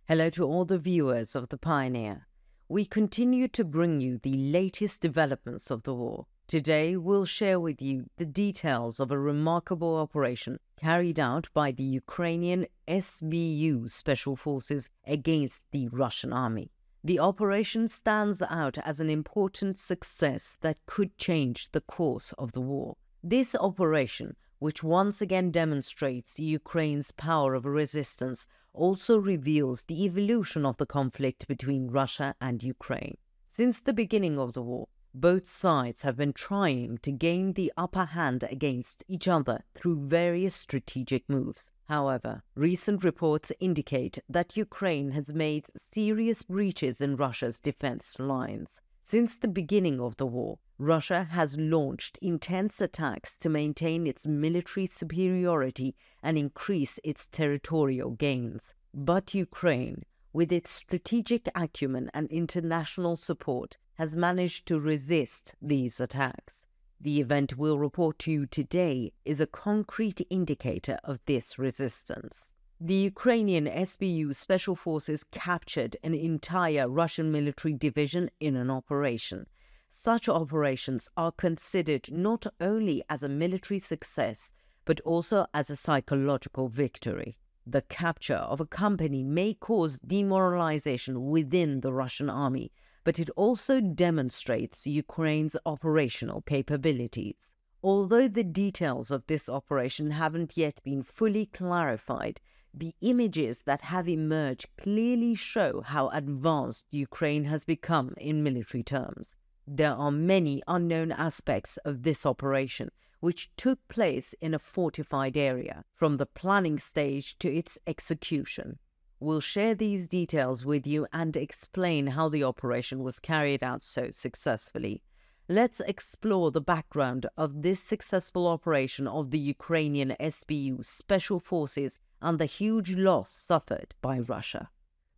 Hello to all the viewers of The Pioneer. We continue to bring you the latest developments of the war. Today we'll share with you the details of a remarkable operation carried out by the Ukrainian SBU Special Forces against the Russian army. The operation stands out as an important success that could change the course of the war. This operation, which once again demonstrates Ukraine's power of resistance, also reveals the evolution of the conflict between Russia and Ukraine. Since the beginning of the war, both sides have been trying to gain the upper hand against each other through various strategic moves. However, recent reports indicate that Ukraine has made serious breaches in Russia's defense lines. Since the beginning of the war, Russia has launched intense attacks to maintain its military superiority and increase its territorial gains. But Ukraine, with its strategic acumen and international support, has managed to resist these attacks. The event we'll report to you today is a concrete indicator of this resistance. The Ukrainian SBU Special Forces captured an entire Russian military division in an operation. Such operations are considered not only as a military success, but also as a psychological victory. The capture of a company may cause demoralization within the Russian army, but it also demonstrates Ukraine's operational capabilities. Although the details of this operation haven't yet been fully clarified, the images that have emerged clearly show how advanced Ukraine has become in military terms. There are many unknown aspects of this operation, which took place in a fortified area, from the planning stage to its execution. We'll share these details with you and explain how the operation was carried out so successfully. Let's explore the background of this successful operation of the Ukrainian SBU Special Forces and the huge loss suffered by Russia.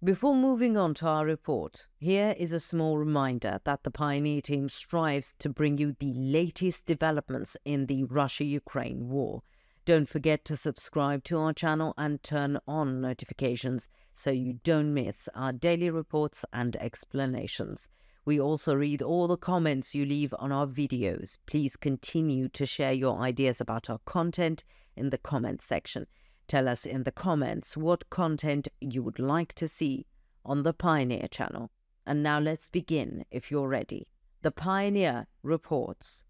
Before moving on to our report, here is a small reminder that the Pioneer team strives to bring you the latest developments in the Russia-Ukraine war. Don't forget to subscribe to our channel and turn on notifications so you don't miss our daily reports and explanations. We also read all the comments you leave on our videos. Please continue to share your ideas about our content in the comment section. Tell us in the comments what content you would like to see on the Pioneer channel. And now let's begin if you're ready. The Pioneer reports.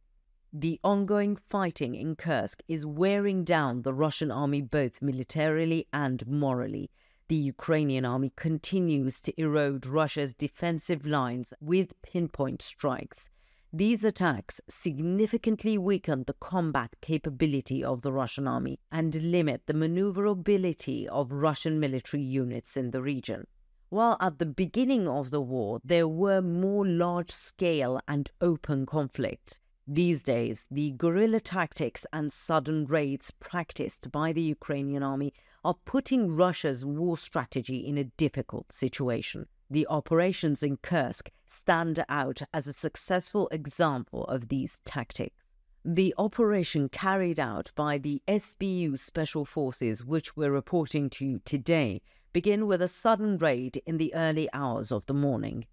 The ongoing fighting in Kursk is wearing down the Russian army both militarily and morally. The Ukrainian army continues to erode Russia's defensive lines with pinpoint strikes. These attacks significantly weaken the combat capability of the Russian army and limit the maneuverability of Russian military units in the region. While at the beginning of the war there were more large-scale and open conflict, these days the guerrilla tactics and sudden raids practiced by the Ukrainian army are putting Russia's war strategy in a difficult situation. The operations in Kursk stand out as a successful example of these tactics. The operation carried out by the SBU Special Forces, which we're reporting to you today, begin with a sudden raid in the early hours of the morning.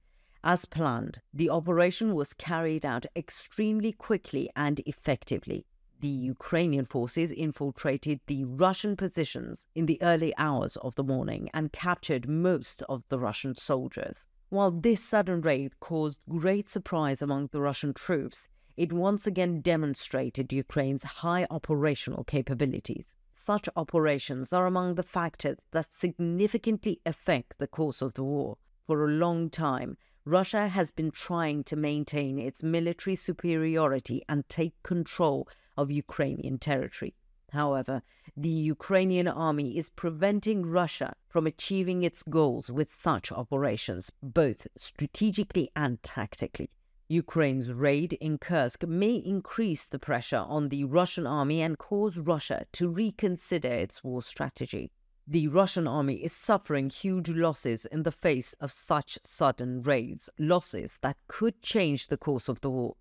As planned, the operation was carried out extremely quickly and effectively. The Ukrainian forces infiltrated the Russian positions in the early hours of the morning and captured most of the Russian soldiers. While this sudden raid caused great surprise among the Russian troops, it once again demonstrated Ukraine's high operational capabilities. Such operations are among the factors that significantly affect the course of the war. For a long time, Russia has been trying to maintain its military superiority and take control of Ukrainian territory. However, the Ukrainian army is preventing Russia from achieving its goals with such operations, both strategically and tactically. Ukraine's raid in Kursk may increase the pressure on the Russian army and cause Russia to reconsider its war strategy. The Russian army is suffering huge losses in the face of such sudden raids, losses that could change the course of the war.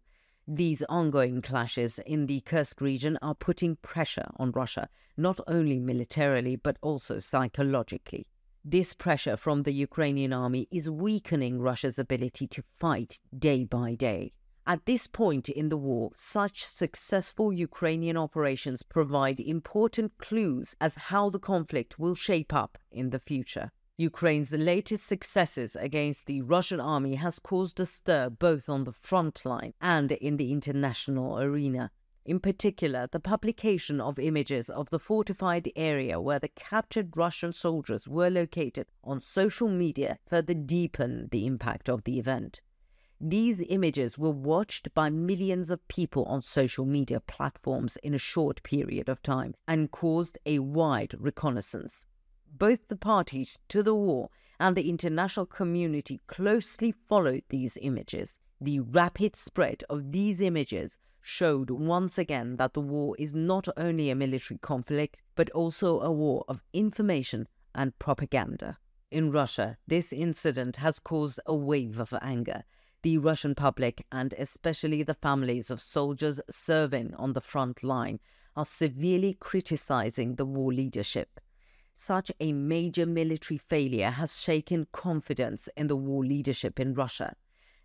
These ongoing clashes in the Kursk region are putting pressure on Russia, not only militarily but also psychologically. This pressure from the Ukrainian army is weakening Russia's ability to fight day by day. At this point in the war, such successful Ukrainian operations provide important clues as how the conflict will shape up in the future. Ukraine's latest successes against the Russian army has caused a stir both on the front line and in the international arena. In particular, the publication of images of the fortified area where the captured Russian soldiers were located on social media further deepened the impact of the event. These images were watched by millions of people on social media platforms in a short period of time and caused a wide reconnaissance. Both the parties to the war and the international community closely followed these images. The rapid spread of these images showed once again that the war is not only a military conflict, but also a war of information and propaganda. In Russia, this incident has caused a wave of anger. The Russian public, and especially the families of soldiers serving on the front line, are severely criticizing the war leadership. Such a major military failure has shaken confidence in the war leadership in Russia.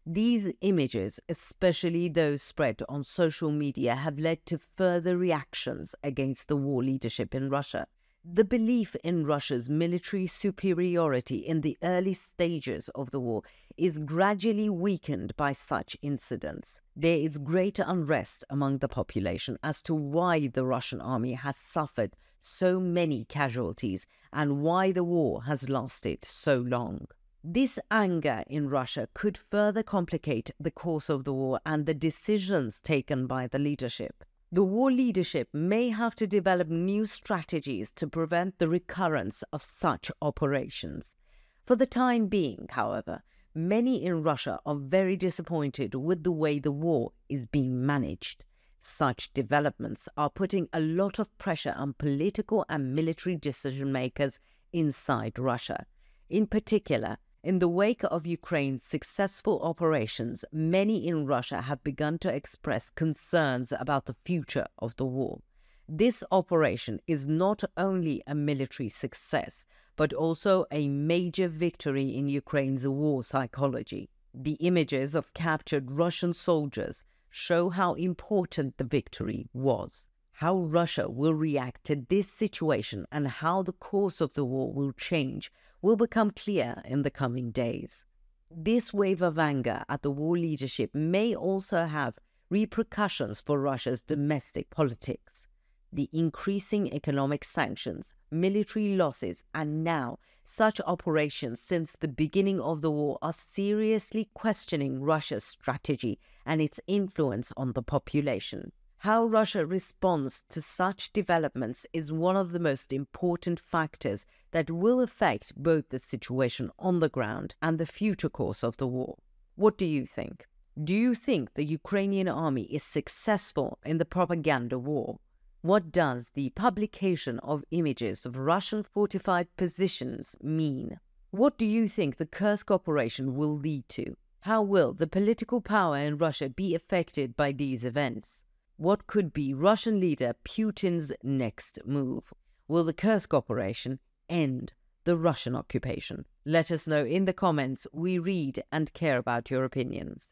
These images, especially those spread on social media, have led to further reactions against the war leadership in Russia. The belief in Russia's military superiority in the early stages of the war is gradually weakened by such incidents. There is greater unrest among the population as to why the Russian army has suffered so many casualties and why the war has lasted so long. This anger in Russia could further complicate the course of the war and the decisions taken by the leadership. The war leadership may have to develop new strategies to prevent the recurrence of such operations. For the time being, however, many in Russia are very disappointed with the way the war is being managed. Such developments are putting a lot of pressure on political and military decision-makers inside Russia. In particular, in the wake of Ukraine's successful operations, many in Russia have begun to express concerns about the future of the war. This operation is not only a military success, but also a major victory in Ukraine's war psychology. The images of captured Russian soldiers show how important the victory was. How Russia will react to this situation and how the course of the war will change will become clear in the coming days. This wave of anger at the war leadership may also have repercussions for Russia's domestic politics. The increasing economic sanctions, military losses, and now such operations since the beginning of the war are seriously questioning Russia's strategy and its influence on the population. How Russia responds to such developments is one of the most important factors that will affect both the situation on the ground and the future course of the war. What do you think? Do you think the Ukrainian army is successful in the propaganda war? What does the publication of images of Russian fortified positions mean? What do you think the Kursk operation will lead to? How will the political power in Russia be affected by these events? What could be Russian leader Putin's next move? Will the Kursk operation end the Russian occupation? Let us know in the comments. We read and care about your opinions.